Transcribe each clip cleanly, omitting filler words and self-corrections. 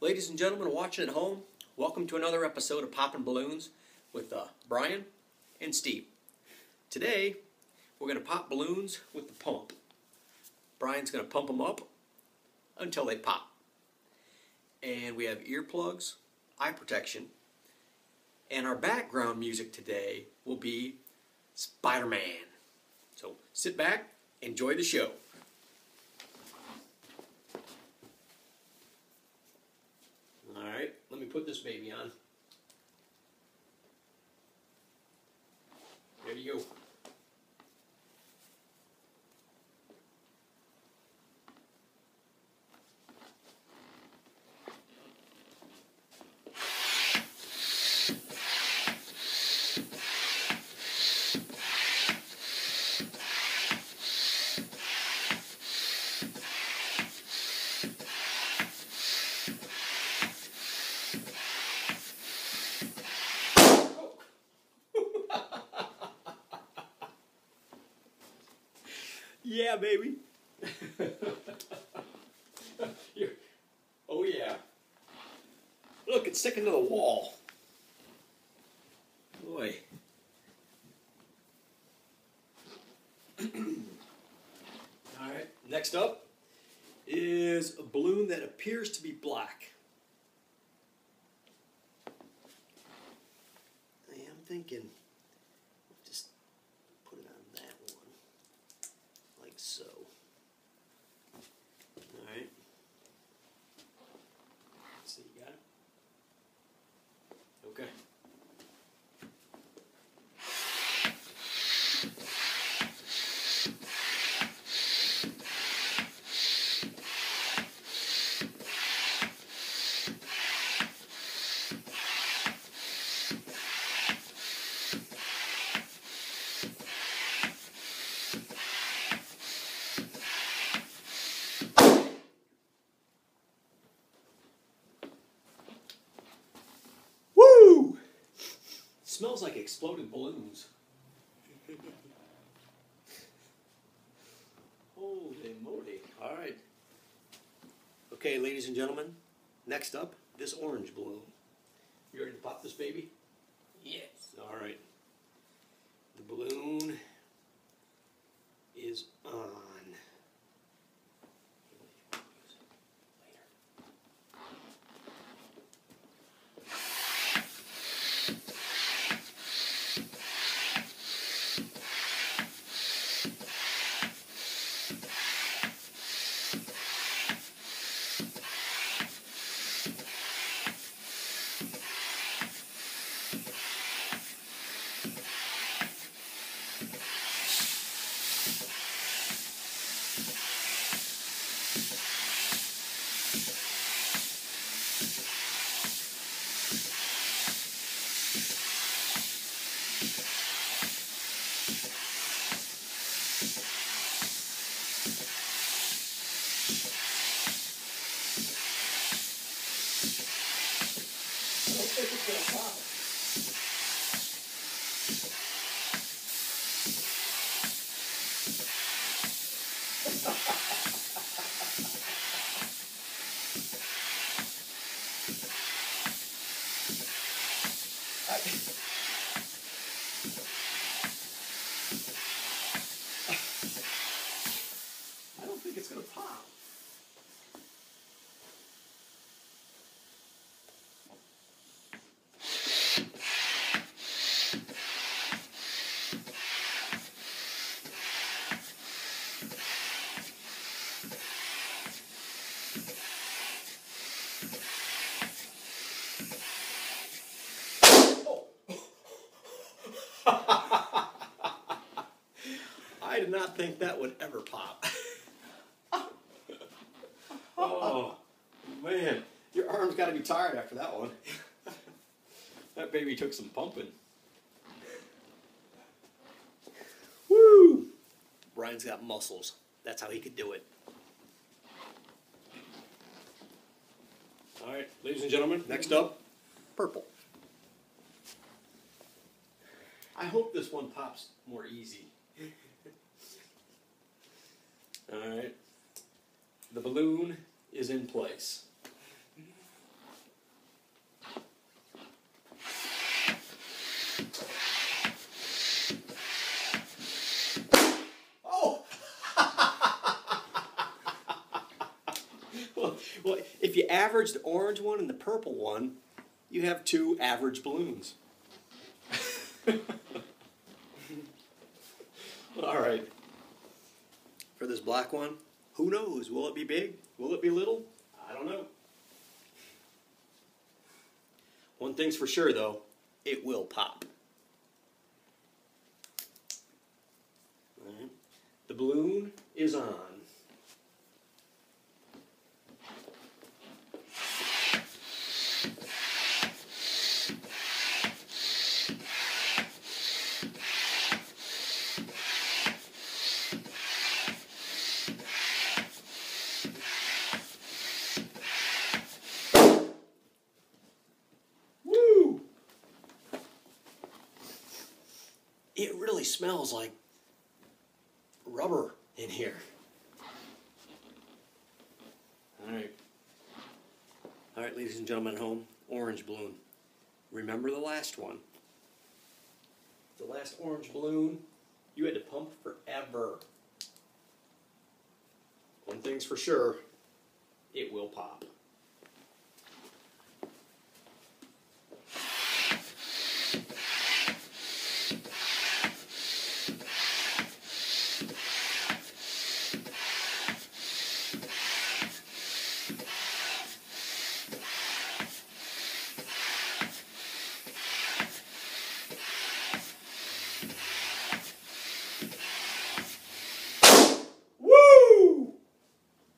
Ladies and gentlemen watching at home, welcome to another episode of Poppin' Balloons with Brian and Steve. Today, we're going to pop balloons with the pump. Brian's going to pump them up until they pop. And we have earplugs, eye protection, and our background music today will be Spider-Man. So sit back, enjoy the show. Alright, let me put this baby on. There you go. Yeah, baby. Oh, yeah. Look, it's sticking to the wall. Boy. Alright, next up is a balloon that appears to be black. I am thinking, just put it on that one. Like so. Alright. Let's see, you got it? Okay. Woo! Smells like exploded balloons. Holy moly. All right. Okay, ladies and gentlemen, next up, this orange balloon. You ready to pop this baby? Yes. All right. The balloon is on. I don't think it's going to pop. I don't think it's going to pop. I did not think that would ever pop. Oh, man. Your arm's got to be tired after that one. That baby took some pumping. Woo! Brian's got muscles. That's how he could do it. All right, ladies and gentlemen, next up, purple. I hope this one pops more easy. All right. The balloon is in place. Well, if you average the orange one and the purple one, you have two average balloons. All right. For this black one, who knows? Will it be big? Will it be little? I don't know. One thing's for sure, though. It will pop. All right. The balloon is on. It really smells like rubber in here. All right, ladies and gentlemen at home, orange balloon. Remember the last one. The last orange balloon, you had to pump forever. One thing's for sure, it will pop.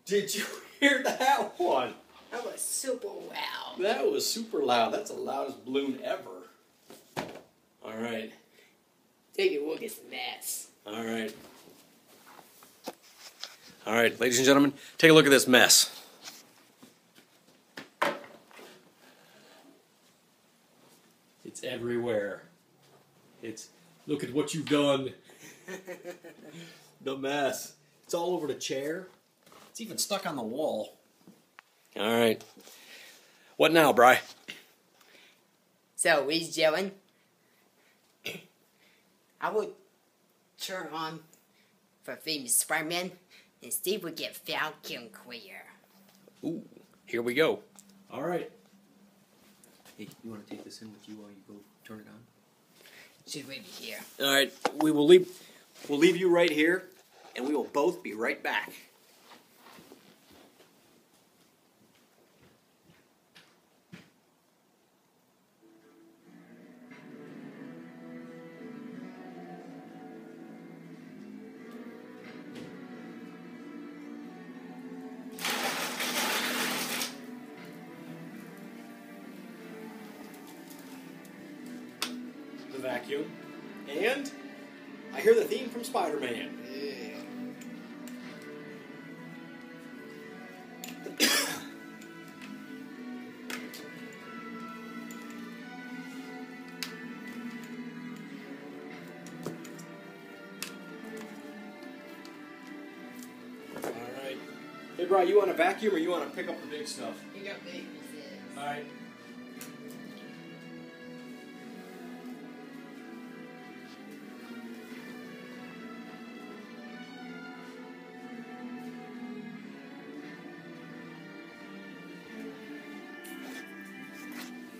Did you hear that one? That was super loud. That was super loud. That's the loudest balloon ever. All right. Take a look at this mess. All right. All right, ladies and gentlemen, take a look at this mess. It's everywhere. Look at what you've done. The mess. It's all over the chair. It's even stuck on the wall. All right. What now, Bri? So, we're doing. I would turn on for famous Spider-Man, and Steve would get vacuum cleaner. Ooh, here we go. All right. Hey, you want to take this in with you while you go turn it on? Should we be here? All right, we'll leave you right here, and we will both be right back. The vacuum, and I hear the theme from Spider-Man. All right. Hey, Bryan, you want to vacuum or you want to pick up the big stuff? Pick up big pieces. All right.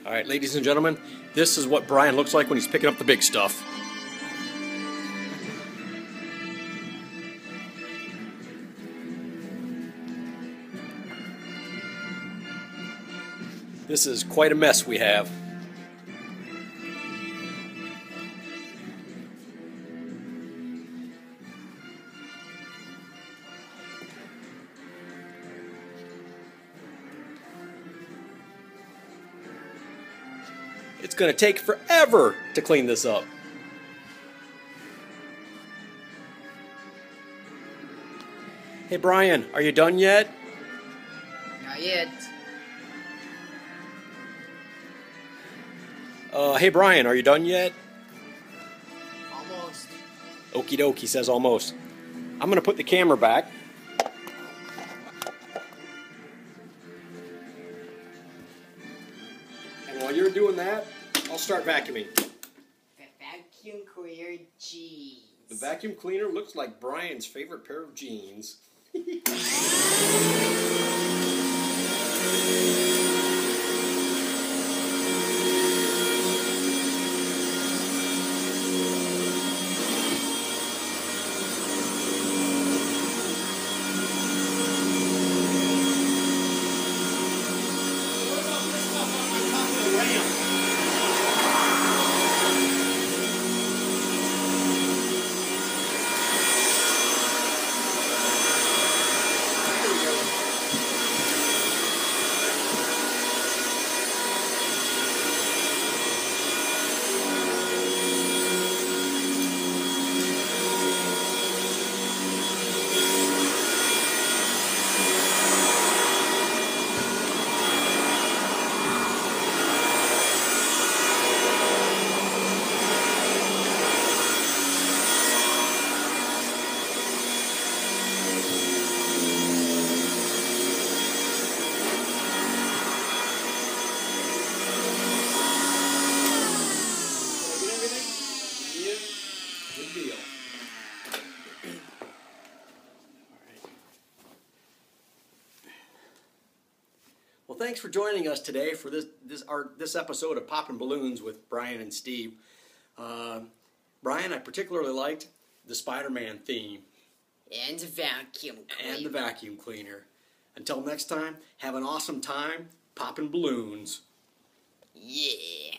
All right, ladies and gentlemen, this is what Bryan looks like when he's picking up the big stuff. This is quite a mess we have. It's going to take forever to clean this up. Hey, Bryan, are you done yet? Not yet. Hey, Bryan, are you done yet? Almost. Okie doke, he says almost. I'm going to put the camera back. And while you're doing that, I'll start vacuuming. The vacuum cleaner jeans. The vacuum cleaner looks like Bryan's favorite pair of jeans. Well, thanks for joining us today for this episode of Poppin' Balloons with Bryan and Steve. Bryan, I particularly liked the Spider-Man theme. And the vacuum cleaner. And the vacuum cleaner. Until next time, have an awesome time popping balloons. Yeah.